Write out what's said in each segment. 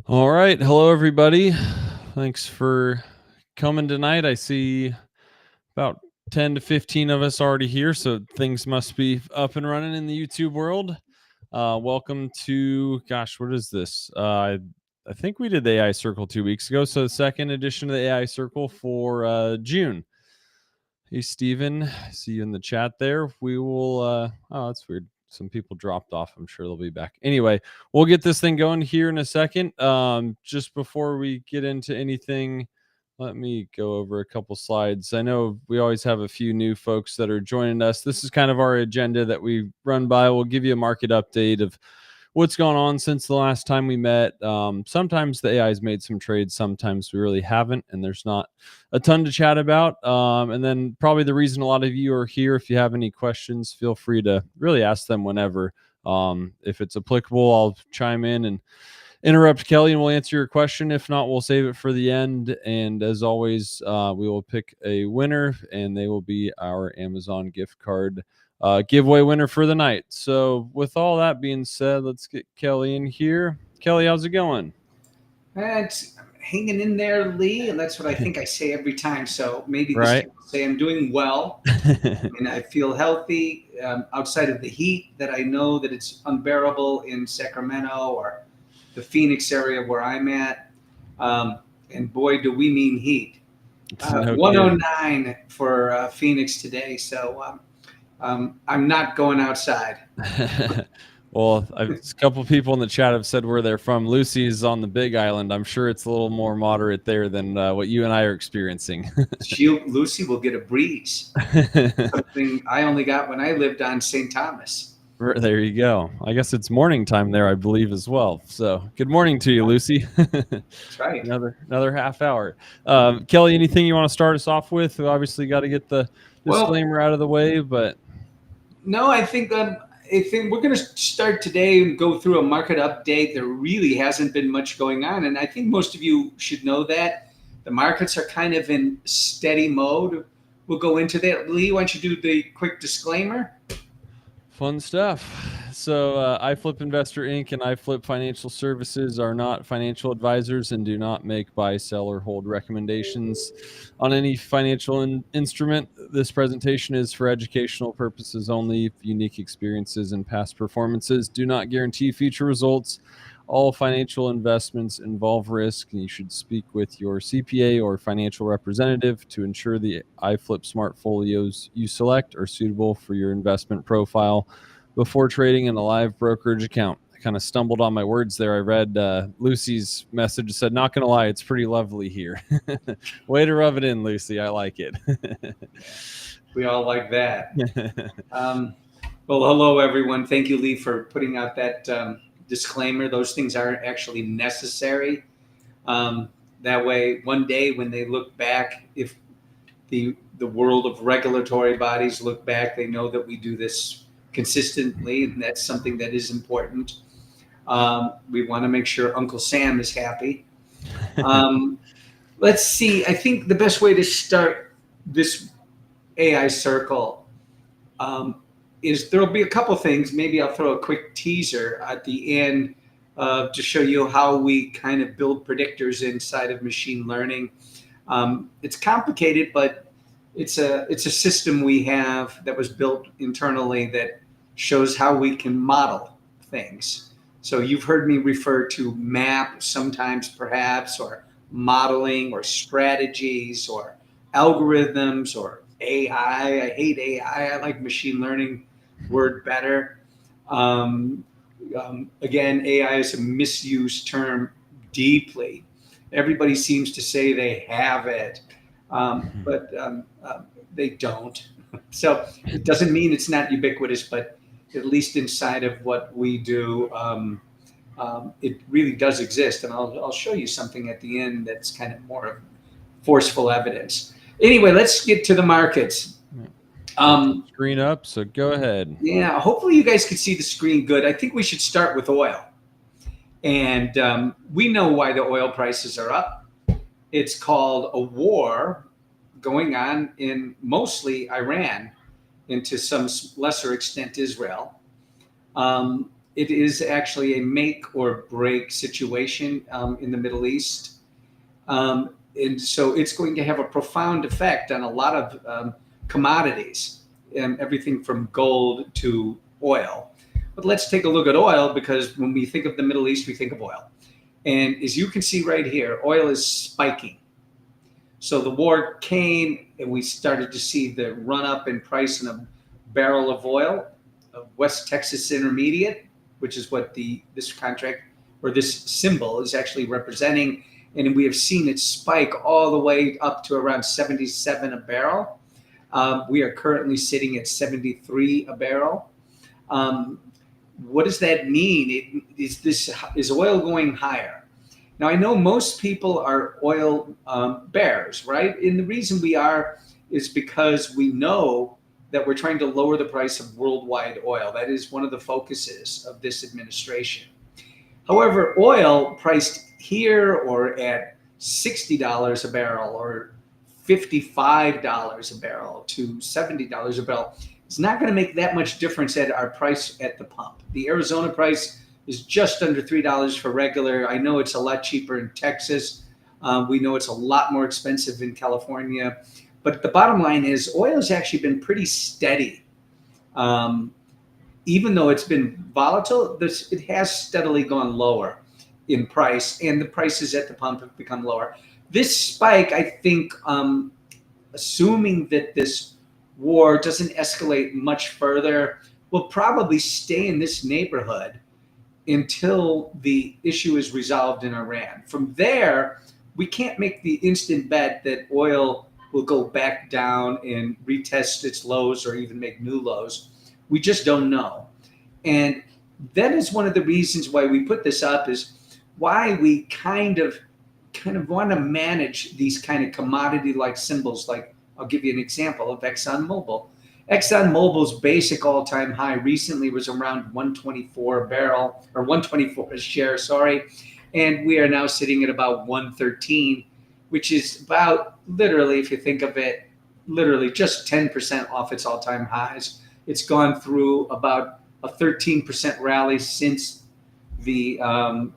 All right. Hello, everybody. Thanks for coming tonight. I see about 10 to 15 of us already here, so things must be up and running in the YouTube world. Welcome to, gosh, what is this? I think we did the AI Circle 2 weeks ago, so the second edition of the AI Circle for June. Hey, Steven, I see you in the chat there. We will, oh, that's weird. Some people dropped off. I'm sure they'll be back. Anyway, we'll get this thing going here in a second. Just before we get into anything, let me go over a couple slides. I know we always have a few new folks that are joining us. This is kind of our agenda that we run by. We'll give you a market update of what's gone on since the last time we met. Sometimes the AI has made some trades, sometimes we really haven't, and there's not a ton to chat about. And then probably the reason a lot of you are here, if you have any questions, feel free to really ask them whenever. If it's applicable, I'll chime in and interrupt Kelly and we'll answer your question. If not, we'll save it for the end. And as always, we will pick a winner, and they will be our Amazon gift card giveaway winner for the night. So with all that being said, let's get Kelly in here. Kelly, how's it going? It's hanging in there, Lee, and that's what I think I say every time. So maybe this Right. time I'll say I'm doing well, and I feel healthy outside of the heat that I know that it's unbearable in Sacramento or the Phoenix area where I'm at. And boy, do we mean heat. No kidding. 109 for Phoenix today, so I'm not going outside. Well, a couple people in the chat have said where they're from. Lucy is on the Big Island. I'm sure it's a little more moderate there than what you and I are experiencing. Lucy will get a breeze. Something I only got when I lived on St. Thomas. There you go. I guess it's morning time there, I believe, as well. So good morning to you, Lucy. That's right. another half hour. Kelly, anything you want to start us off with? We obviously got to get the Well, disclaimer out of the way, but no, I think we're going to start today and go through a market update. There really hasn't been much going on, and I think most of you should know that the markets are kind of in steady mode. We'll go into that. Lee, why don't you do the quick disclaimer? fun stuff. So, iFlip Investor Inc. and iFlip Financial Services are not financial advisors and do not make, buy, sell, or hold recommendations on any financial instrument. This presentation is for educational purposes only. Unique experiences and past performances do not guarantee future results. All financial investments involve risk, and you should speak with your CPA or financial representative to ensure the iFlip smartfolios you select are suitable for your investment profile before trading in a live brokerage account. I kind of stumbled on my words there. I read Lucy's message, said, "Not gonna lie, it's pretty lovely here." Way to rub it in, Lucy. I like it. We all like that. Well, hello, everyone. Thank you, Lee, for putting out that disclaimer. Those things aren't actually necessary. That way, one day when they look back, if the world of regulatory bodies look back, they know that we do this consistently, and that's something that is important. We want to make sure Uncle Sam is happy. Um, let's see. I think the best way to start this AI circle um, is there'll be a couple things. Maybe I'll throw a quick teaser at the end to show you how we kind of build predictors inside of machine learning. It's complicated, but it's a system we have that was built internally that shows how we can model things. So you've heard me refer to map sometimes, perhaps, or modeling, or strategies, or algorithms, or AI. I hate AI. I like machine learning word better. Um, again, AI is a misused term deeply. Everybody seems to say they have it, but they don't. So it doesn't mean it's not ubiquitous, but at least inside of what we do, it really does exist. And I'll show you something at the end that's kind of more forceful evidence. Anyway, let's get to the markets. Screen up, so go ahead. Yeah, hopefully you guys can see the screen good. I think we should start with oil. And we know why the oil prices are up. It's called a war going on in mostly Iran, and to some lesser extent Israel. it is actually a make or break situation in the Middle East. And so it's going to have a profound effect on a lot of commodities, and everything from gold to oil. But let's take a look at oil, because when we think of the Middle East, we think of oil. And as you can see right here, oil is spiking. So the war came and we started to see the run up in price in a barrel of oil, of West Texas Intermediate, which is what this contract or this symbol is actually representing. And we have seen it spike all the way up to around 77 a barrel. We are currently sitting at 73 a barrel. What does that mean? Is oil going higher? Now, I know most people are oil bears, right? And the reason we are is because we know that we're trying to lower the price of worldwide oil. That is one of the focuses of this administration. However, oil priced here or at $60 a barrel or $55 a barrel to $70 a barrel, it's not going to make that much difference at our price at the pump. The Arizona price is just under $3 for regular. I know it's a lot cheaper in Texas. We know it's a lot more expensive in California. But the bottom line is oil has actually been pretty steady. Even though it's been volatile, it has steadily gone lower in price, and the prices at the pump have become lower. This spike, I think, assuming that this war doesn't escalate much further, will probably stay in this neighborhood until the issue is resolved in Iran. From there, we can't make the instant bet that oil will go back down and retest its lows or even make new lows. We just don't know. And that is one of the reasons why we put this up, is why we kind of want to manage these kind of commodity-like symbols. Like, I'll give you an example of ExxonMobil. ExxonMobil's basic all-time high recently was around 124 a barrel, or 124 a share, sorry. And we are now sitting at about 113, which is about, literally, if you think of it, literally just 10% off its all-time highs. It's gone through about a 13% rally since the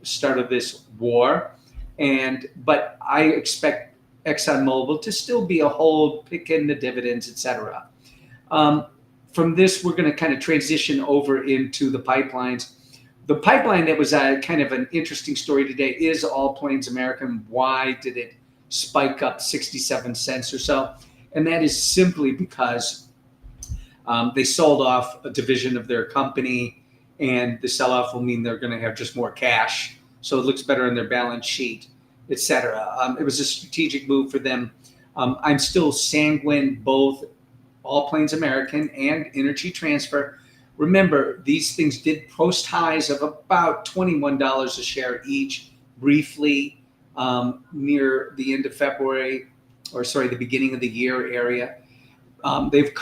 start of this war. But I expect ExxonMobil to still be a hold, pick in the dividends, etc. From this, we're going to kind of transition over into the pipelines. The pipeline that was kind of an interesting story today is All Plains American. Why did it spike up 67 cents or so? And that is simply because they sold off a division of their company, and the sell-off will mean they're going to have just more cash. So it looks better on their balance sheet, etc. It was a strategic move for them. I'm still sanguine, both All Plains American and Energy Transfer. Remember, these things did post highs of about $21 a share each briefly near the end of February, or sorry, the beginning of the year area. They've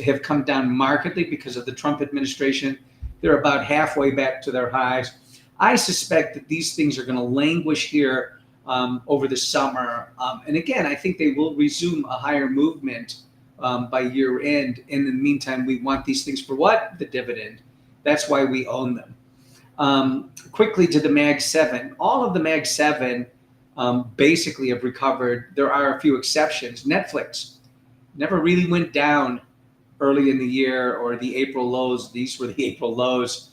have come down markedly because of the Trump administration. They're about halfway back to their highs. I suspect that these things are going to languish here over the summer. And again, I think they will resume a higher movement by year end. In the meantime, we want these things for what? The dividend. That's why we own them. Quickly to the Mag 7. All of the Mag 7 basically have recovered. There are a few exceptions. Netflix never really went down early in the year, or the April lows. These were the April lows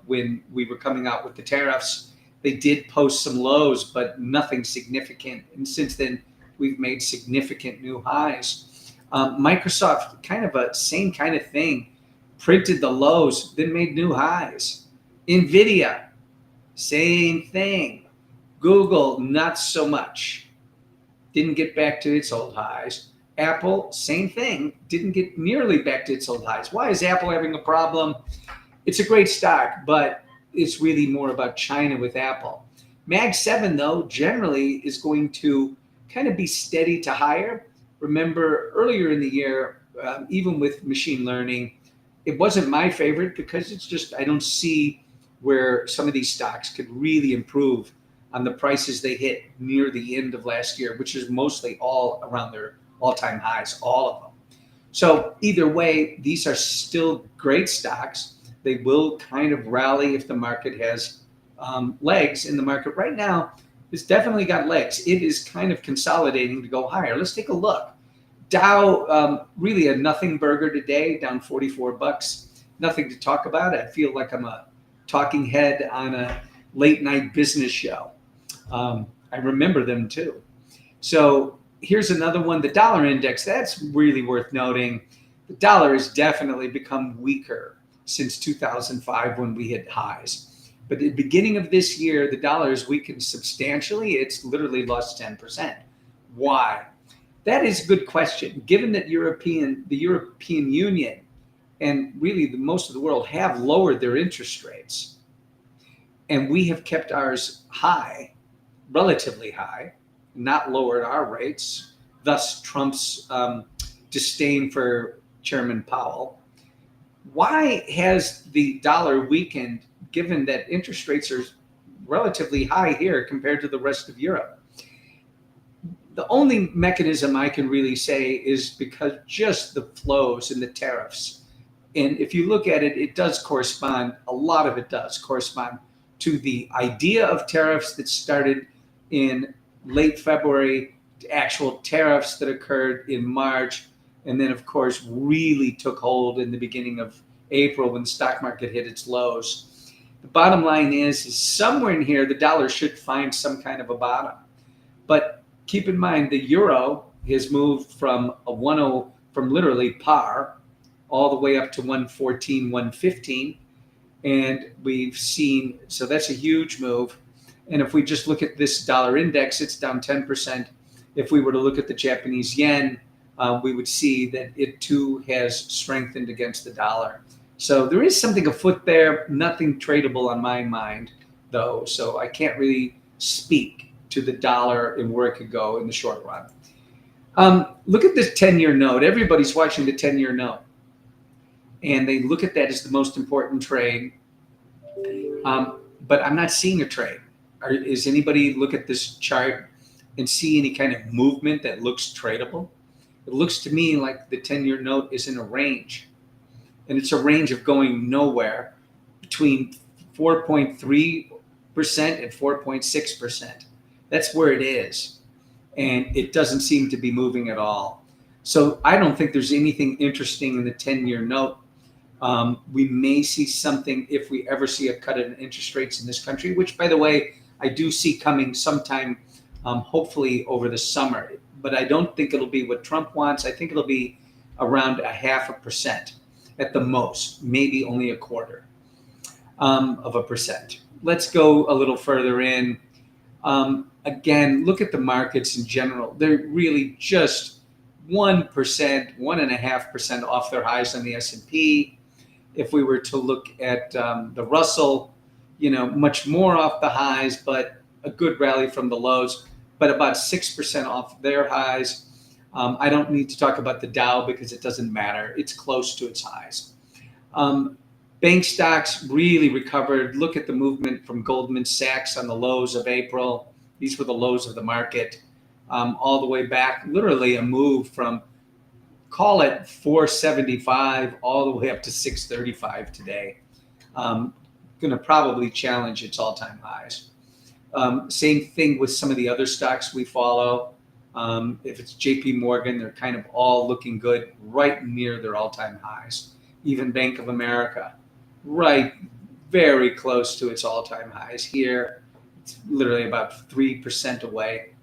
when we were coming out with the tariffs. They did post some lows, but nothing significant. And since then, we've made significant new highs. Microsoft, kind of a same kind of thing, printed the lows, then made new highs. NVIDIA, same thing. Google, not so much. Didn't get back to its old highs. Apple, same thing, didn't get nearly back to its old highs. Why is Apple having a problem? It's a great stock, but it's really more about China with Apple. Mag 7, though, generally is going to kind of be steady to higher. Remember, earlier in the year, even with machine learning, it wasn't my favorite because it's just, I don't see where some of these stocks could really improve on the prices they hit near the end of last year, which is mostly all around their all-time highs, all of them. So either way, these are still great stocks. They will kind of rally if the market has legs. In the market right now, it's definitely got legs. It is kind of consolidating to go higher. Let's take a look. Dow, really a nothing burger today, down 44 bucks. Nothing to talk about. I feel like I'm a talking head on a late night business show. I remember them too. So here's another one, the dollar index. That's really worth noting. The dollar has definitely become weaker since 2005 when we hit highs. But at the beginning of this year, the dollar has weakened substantially. It's literally lost 10%. Why? That is a good question. Given that the European Union and really most of the world have lowered their interest rates, and we have kept ours high, relatively high, not lowered our rates, thus Trump's disdain for Chairman Powell. Why has the dollar weakened given that interest rates are relatively high here compared to the rest of Europe? The only mechanism I can really say is because just the flows and the tariffs. And if you look at it, it does correspond, a lot of it does correspond to the idea of tariffs that started in late February, to actual tariffs that occurred in March, and then of course really took hold in the beginning of April when the stock market hit its lows. The bottom line is somewhere in here, the dollar should find some kind of a bottom. But keep in mind, the euro has moved from from literally par all the way up to 114, 115. And we've seen, so that's a huge move. And if we just look at this dollar index, it's down 10%. If we were to look at the Japanese yen, we would see that it too has strengthened against the dollar. So there is something afoot there, nothing tradable on my mind, though. So I can't really speak to the dollar and where it could go in the short run. Look at this 10-year note. Everybody's watching the 10-year note. And they look at that as the most important trade. But I'm not seeing a trade. Is anybody look at this chart and see any kind of movement that looks tradable? It looks to me like the 10-year note is in a range. And it's a range of going nowhere between 4.3% and 4.6%. That's where it is. And it doesn't seem to be moving at all. So I don't think there's anything interesting in the 10-year note. We may see something if we ever see a cut in interest rates in this country, which, by the way, I do see coming sometime, hopefully over the summer. But I don't think it'll be what Trump wants. I think it'll be around 0.5% at the most, maybe only 0.25%. Let's go a little further in. Again, look at the markets in general. They're really just 1%, 1.5% off their highs on the S&P. If we were to look at the Russell, much more off the highs, but a good rally from the lows, but about 6% off their highs. I don't need to talk about the Dow because it doesn't matter. It's close to its highs. Bank stocks really recovered. Look at the movement from Goldman Sachs on the lows of April. These were the lows of the market, all the way back, literally a move from, call it 475 all the way up to 635 today. Going to probably challenge its all-time highs. Same thing with some of the other stocks we follow. If it's JP Morgan, they're kind of all looking good, right near their all-time highs. Even Bank of America, right very close to its all-time highs here. It's literally about 3% away.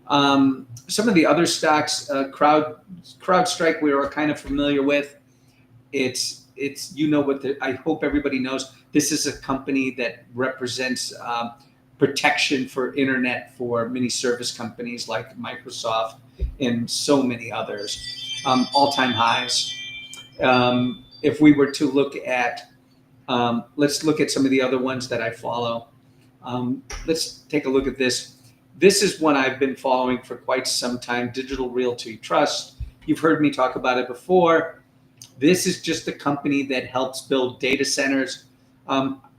Some of the other stocks, CrowdStrike, we are kind of familiar with. It's I hope everybody knows, this is a company that represents protection for internet for many service companies like Microsoft and so many others. All-time highs. If we were to look at, let's look at some of the other ones that I follow. Let's take a look at this. This is one I've been following for quite some time, Digital Realty Trust. You've heard me talk about it before. This is just a company that helps build data centers.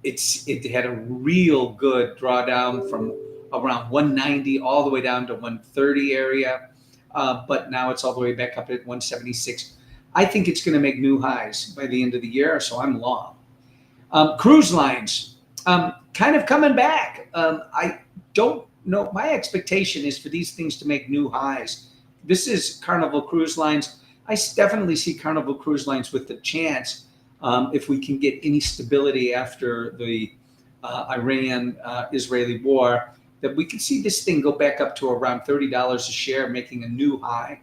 It had a real good drawdown from around 190 all the way down to 130 area, but now it's all the way back up at 176. I think it's going to make new highs by the end of the year, so I'm long. Cruise lines, kind of coming back. I don't know. My expectation is for these things to make new highs. This is Carnival Cruise Lines. I definitely see Carnival Cruise Lines with the chance, if we can get any stability after the Iran-Israeli war, that we could see this thing go back up to around $30 a share, making a new high.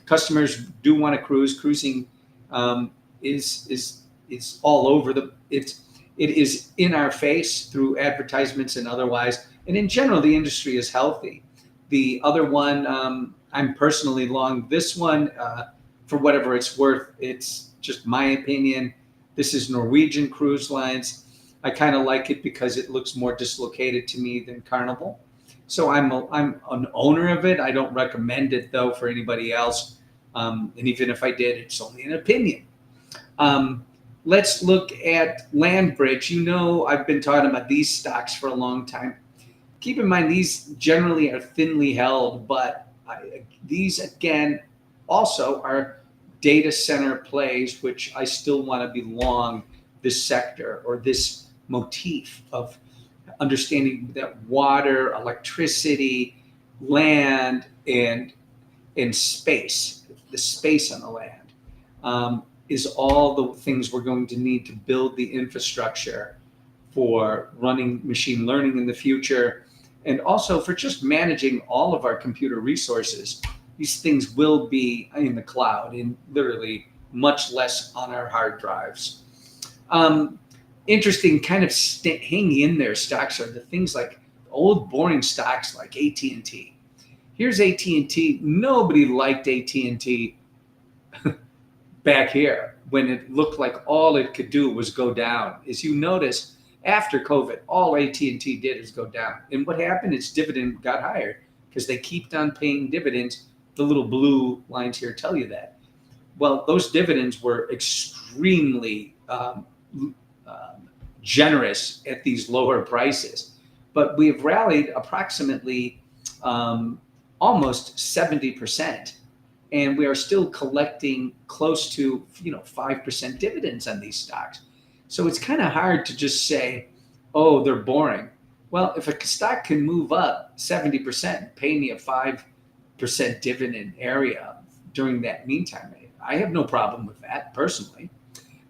Customers do want to cruise. Cruising is all over it is in our face through advertisements and otherwise. And in general, the industry is healthy. The other one, I'm personally long this one, for whatever it's worth. It's just my opinion. This is Norwegian Cruise Lines. I kind of like it because it looks more dislocated to me than Carnival. So I'm an owner of it. I don't recommend it though for anybody else. And even if I did, it's only an opinion. Let's look at Landbridge. You know, I've been talking about these stocks for a long time. Keep in mind, these generally are thinly held, but these again also are data center plays, which I still want to be long this sector or this motif of understanding that water, electricity, land, and space, the space on the land, is all the things we're going to need to build the infrastructure for running machine learning in the future, and also for just managing all of our computer resources. These things will be in the cloud and literally much less on our hard drives. Interesting, kind of hanging in there stocks are the things like old boring stocks like AT&T. Here's AT&T. Nobody liked AT&T back here when it looked like all it could do was go down. As you notice, after COVID, all AT&T did is go down. And what happened? Its dividend got higher because they kept on paying dividends. The little blue lines here tell you that. Well, those dividends were extremely generous at these lower prices. But we have rallied approximately almost 70%. And we are still collecting close to 5% dividends on these stocks. So it's kind of hard to just say, oh, they're boring. Well, if a stock can move up 70%, pay me a 5% dividend area during that meantime, I have no problem with that personally.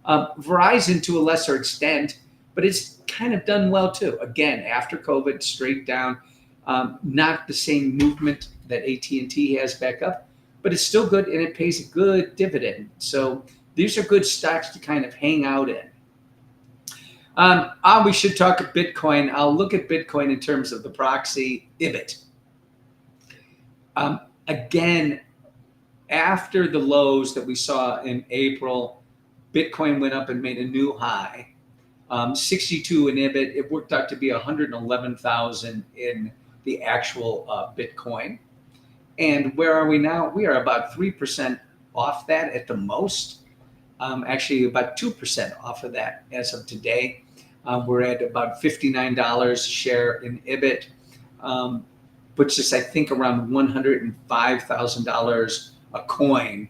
Verizon to a lesser extent, but it's kind of done well too. Again, after COVID, straight down, not the same movement that AT&T has back up, but it's still good and it pays a good dividend. So these are good stocks to kind of hang out in. We should talk Bitcoin. I'll look at Bitcoin in terms of the proxy IBIT. Again, after the lows that we saw in April, Bitcoin went up and made a new high. 62 in IBIT. It worked out to be 111,000 in the actual Bitcoin. And where are we now? We are about 3% off that at the most. Actually, about 2% off of that as of today. We're at about $59 a share in IBIT, puts us, I think, around $105,000 a coin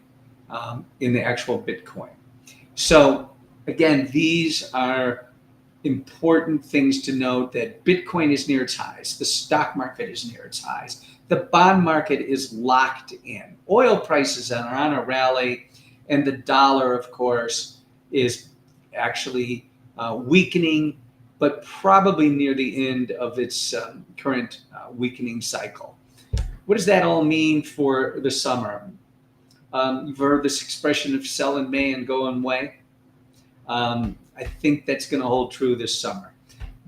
in the actual Bitcoin. So again, these are important things to note, that Bitcoin is near its highs. The stock market is near its highs. The bond market is locked in. Oil prices are on a rally, and the dollar, of course, is actually weakening, but probably near the end of its current weakening cycle. What does that all mean for the summer? You've heard this expression of sell in May and go in May. I think that's going to hold true this summer.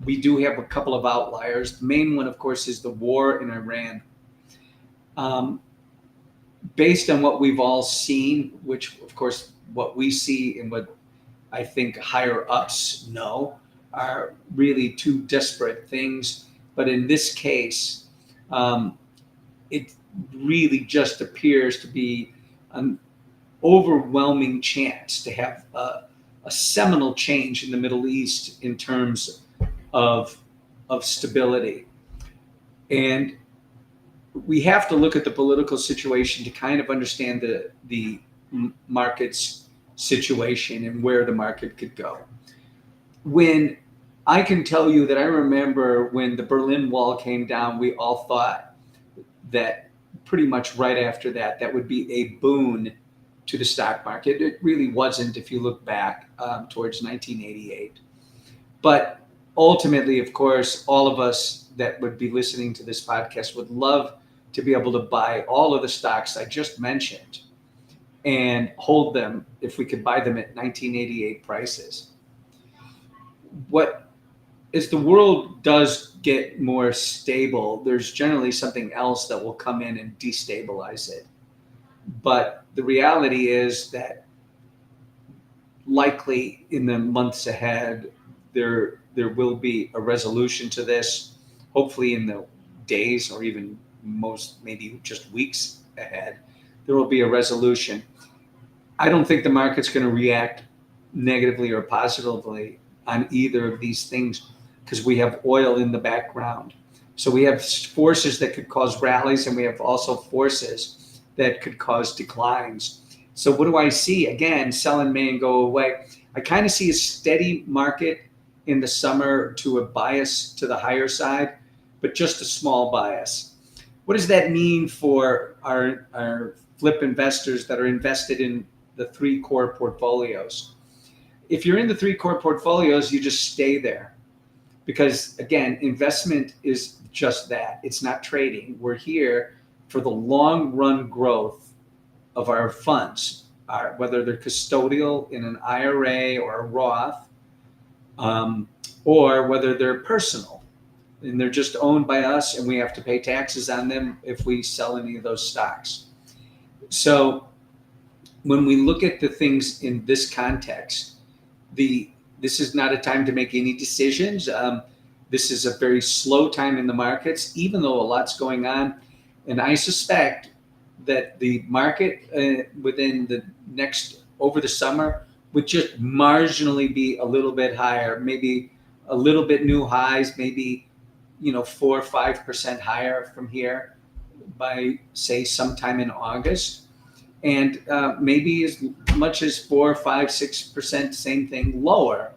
We do have a couple of outliers. The main one, of course, is the war in Iran. Based on what we've all seen, which, of course, what we see and what I think higher ups know are really two disparate things. But in this case, it really just appears to be an overwhelming chance to have a seminal change in the Middle East in terms of stability. And we have to look at the political situation to kind of understand the market's situation and where the market could go. when I can tell you that I remember when the Berlin Wall came down, we all thought that pretty much right after that, that would be a boon to the stock market. It really wasn't if you look back towards 1988. But ultimately, of course, all of us that would be listening to this podcast would love to be able to buy all of the stocks I just mentioned and hold them if we could buy them at 1988 prices. What as the world does get more stable, there's generally something else that will come in and destabilize it. But the reality is that likely in the months ahead, there will be a resolution to this. Hopefully, in the days or even most maybe just weeks ahead, there will be a resolution. I don't think the market's going to react negatively or positively on either of these things because we have oil in the background. So we have forces that could cause rallies, and we have also forces that could cause declines. So what do I see? Again, sell in May and go away. I kind of see a steady market in the summer to a bias to the higher side, but just a small bias. What does that mean for our flip investors that are invested in the three core portfolios? If you're in the three core portfolios, you just stay there. Because again, investment is just that. It's not trading. We're here for the long run growth of our funds, whether they're custodial in an IRA or a Roth, or whether they're personal and they're just owned by us and we have to pay taxes on them if we sell any of those stocks. So when we look at the things in this context, this is not a time to make any decisions. This is a very slow time in the markets, even though a lot's going on. And I suspect that the market within the next, over the summer, would just marginally be a little bit higher, maybe a little bit new highs, maybe 4 or 5% higher from here by, say, sometime in August. And maybe as much as 4, 5, 6%, same thing, lower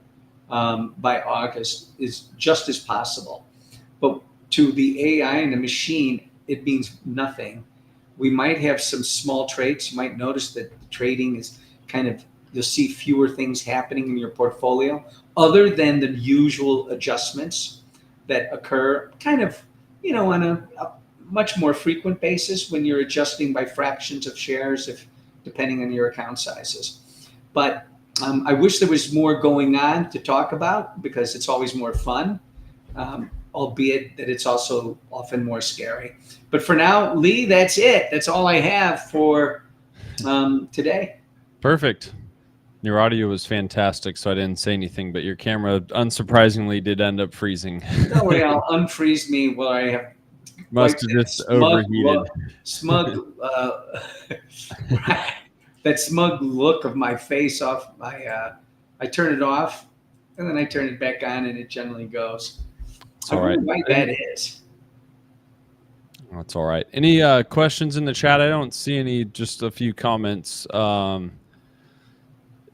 by August is just as possible. But to the AI and the machine, it means nothing. We might have some small trades. You might notice that the trading is kind of, you'll see fewer things happening in your portfolio other than the usual adjustments that occur kind of, on a much more frequent basis when you're adjusting by fractions of shares, if depending on your account sizes. But I wish there was more going on to talk about because it's always more fun, albeit that it's also often more scary. But for now, Lee, that's it. That's all I have for today. Perfect. Your audio was fantastic, so I didn't say anything, but your camera, unsurprisingly, did end up freezing. Don't worry, I'll unfreeze me while I have must have just overheated. That smug look of my face off my. I turn it off, and then I turn it back on, and it generally goes. It's all right. Why that is. That's all right. Any questions in the chat? I don't see any. Just a few comments.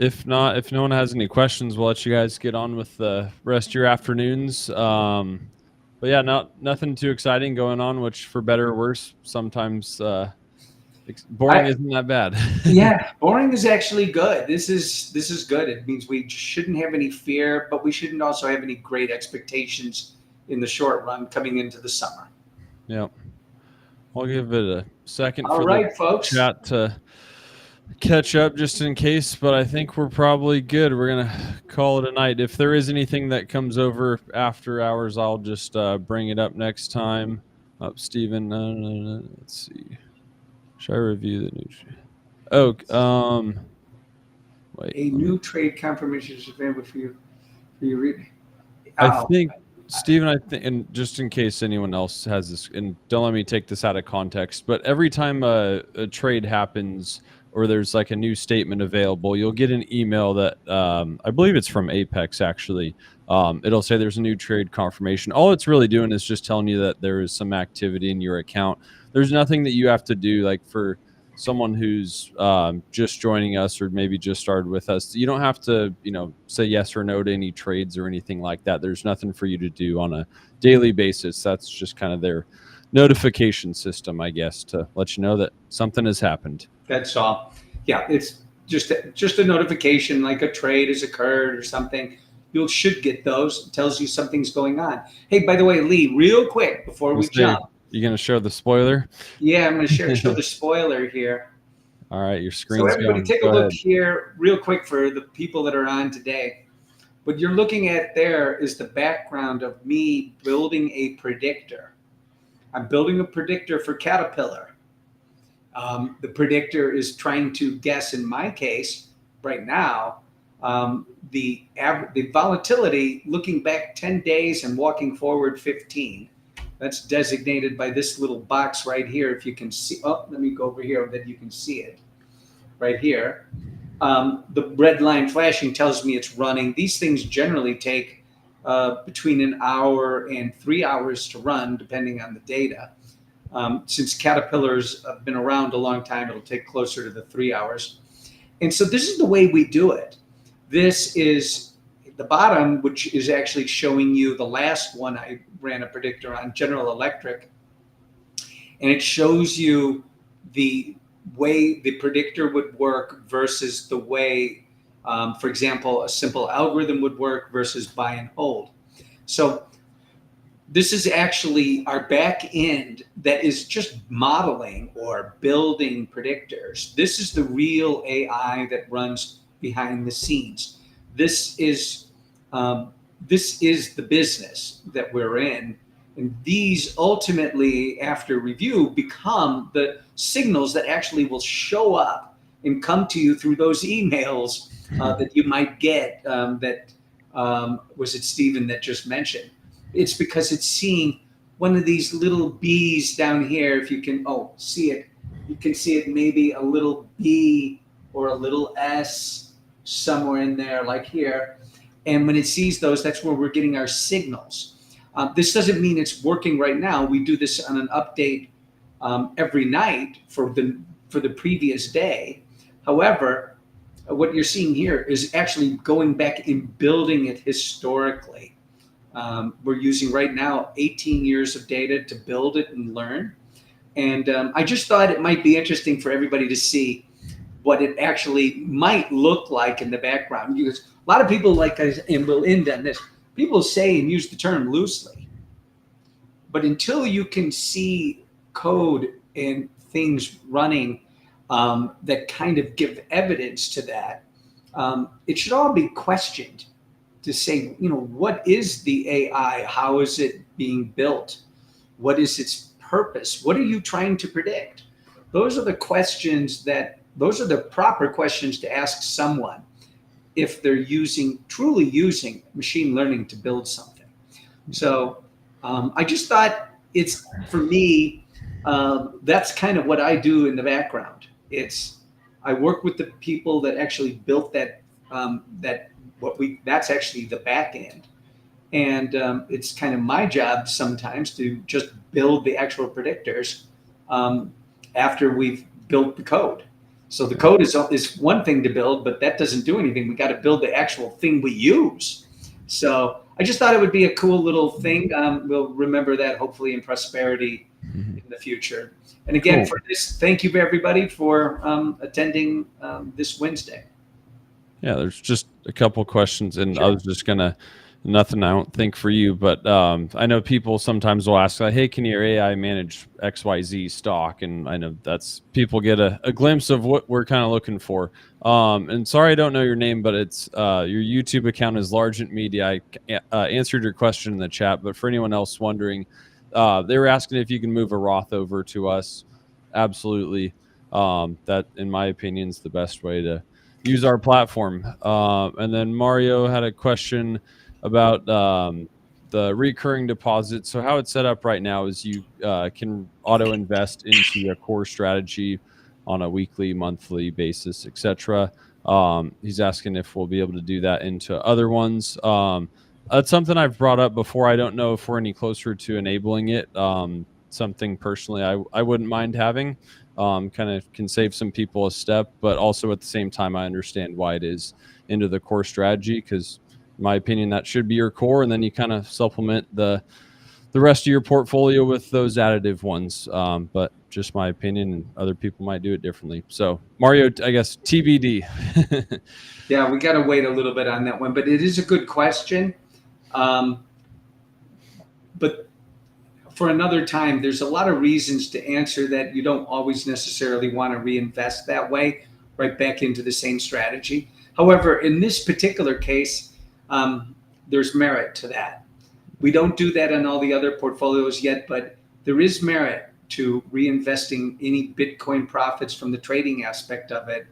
If not, if no one has any questions, we'll let you guys get on with the rest of your afternoons. But yeah, nothing too exciting going on, which for better or worse, sometimes boring isn't that bad. Yeah, boring is actually good. This is good. It means we shouldn't have any fear, but we shouldn't also have any great expectations in the short run coming into the summer. Yeah. I'll give it a second for the folks. Chat to catch up just in case, but I think we're probably good. We're going to call it a night. If there is anything that comes over after hours, I'll just bring it up next time. Steven, let's see. Should I review the new? Wait. A new trade confirmation is available for you. I think, Steven, and just in case anyone else has this, and don't let me take this out of context, but every time a trade happens or there's like a new statement available, you'll get an email that I believe it's from Apex actually. It'll say there's a new trade confirmation. All it's really doing is just telling you that there is some activity in your account. There's nothing that you have to do like for someone who's just joining us or maybe just started with us, you don't have to, say yes or no to any trades or anything like that. There's nothing for you to do on a daily basis. That's just kind of their notification system, I guess, to let you know that something has happened. That's all. Yeah, it's just a notification like a trade has occurred or something. You should get those. It tells you something's going on. Hey, by the way, Lee, real quick before we jump. You going to show the spoiler? Yeah, I'm going to show the spoiler here. All right, your screen's So everybody going. take a look here real quick for the people that are on today. What you're looking at there is the background of me building a predictor. I'm building a predictor for Caterpillar. The predictor is trying to guess, in my case, right now, the volatility looking back 10 days and walking forward 15. That's designated by this little box right here. If you can see, let me go over here that you can see it right here. The red line flashing tells me it's running. These things generally take between an hour and 3 hours to run, depending on the data. Since Caterpillar's been around a long time, it'll take closer to the 3 hours. And so this is the way we do it. This is the bottom, which is actually showing you the last one I ran a predictor on, General Electric. And it shows you the way the predictor would work versus the way, for example, a simple algorithm would work versus buy and hold. So this is actually our back end that is just modeling or building predictors. This is the real AI that runs behind the scenes. This is the business that we're in. And these ultimately, after review, become the signals that actually will show up and come to you through those emails that you might get was it Stephen that just mentioned? It's because it's seeing one of these little B's down here. If you can, see it. You can see it maybe a little B or a little S somewhere in there, like here. And when it sees those, that's where we're getting our signals. This doesn't mean it's working right now. We do this on an update every night for the previous day. However, what you're seeing here is actually going back and building it historically. We're using right now 18 years of data to build it and learn. And I just thought it might be interesting for everybody to see what it actually might look like in the background. Because a lot of people, and we'll end on this, people say and use the term loosely. But until you can see code and things running that kind of give evidence to that, it should all be questioned to say, what is the AI? How is it being built? What is its purpose? What are you trying to predict? Those are the proper questions to ask someone if they're truly using machine learning to build something. So I just thought for me, that's kind of what I do in the background. I work with the people that actually built that, that's actually the back end. And it's kind of my job sometimes to just build the actual predictors after we've built the code. So the code is one thing to build, but that doesn't do anything. We got to build the actual thing we use. So I just thought it would be a cool little thing. We'll remember that hopefully in prosperity in the future. And again, for this, thank you everybody for attending this Wednesday. Yeah, there's just a couple questions, and sure. I was just nothing I don't think for you, but I know people sometimes will ask, like, hey, can your AI manage XYZ stock? And I know people get a glimpse of what we're kind of looking for. And sorry, I don't know your name, but it's your YouTube account is Largent Media. I answered your question in the chat, but for anyone else wondering, they were asking if you can move a Roth over to us. Absolutely. That, in my opinion, is the best way to use our platform. And then Mario had a question about the recurring deposit. So how it's set up right now is you can auto invest into a core strategy on a weekly, monthly basis, etc. He's asking if we'll be able to do that into other ones. That's something I've brought up before. I don't know if we're any closer to enabling it. Something personally I wouldn't mind having. kind of can save some people a step, but also at the same time, I understand why it is into the core strategy, because in my opinion, that should be your core. And then you kind of supplement the rest of your portfolio with those additive ones. But just my opinion, and other people might do it differently. So Mario, I guess TBD. Yeah, we got to wait a little bit on that one, but it is a good question. But for another time, there's a lot of reasons to answer that you don't always necessarily want to reinvest that way, right back into the same strategy. However, in this particular case, there's merit to that. We don't do that on all the other portfolios yet, but there is merit to reinvesting any Bitcoin profits from the trading aspect of it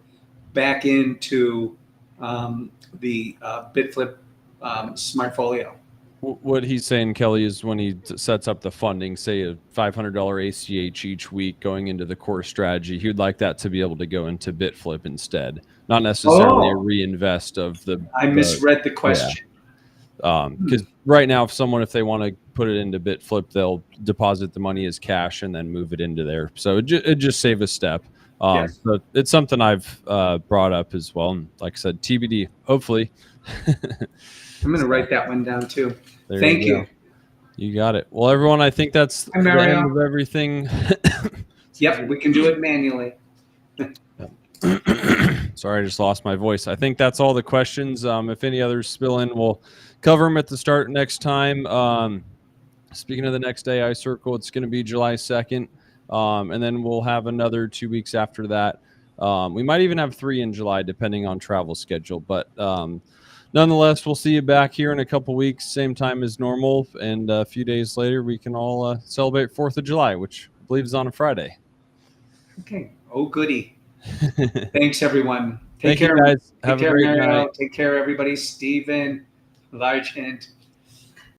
back into the BitFlip smartfolio. What he's saying, Kelly, is when he sets up the funding, say a $500 ACH each week going into the core strategy, he would like that to be able to go into BitFlip instead, not necessarily a reinvest of the. I misread the question. Because right now, if they want to put it into BitFlip, they'll deposit the money as cash and then move it into there. So it just save a step. Yes. But it's something I've brought up as well. And like I said, TBD, hopefully. I'm going to write that one down too. There Thank you. You got it. Well, everyone, I think that's the end of everything. Yep, we can do it manually. Sorry, I just lost my voice. I think that's all the questions. If any others spill in, we'll cover them at the start next time. Speaking of the next day, I circle, it's going to be July 2nd. And then we'll have another 2 weeks after that. We might even have 3 in July, depending on travel schedule. But nonetheless, we'll see you back here in a couple weeks, same time as normal. And a few days later, we can all celebrate 4th of July, which I believe is on a Friday. Okay. Oh, goody. Thanks, everyone. Take care, guys. Have a great night. Take care, everybody. Stephen, Largent.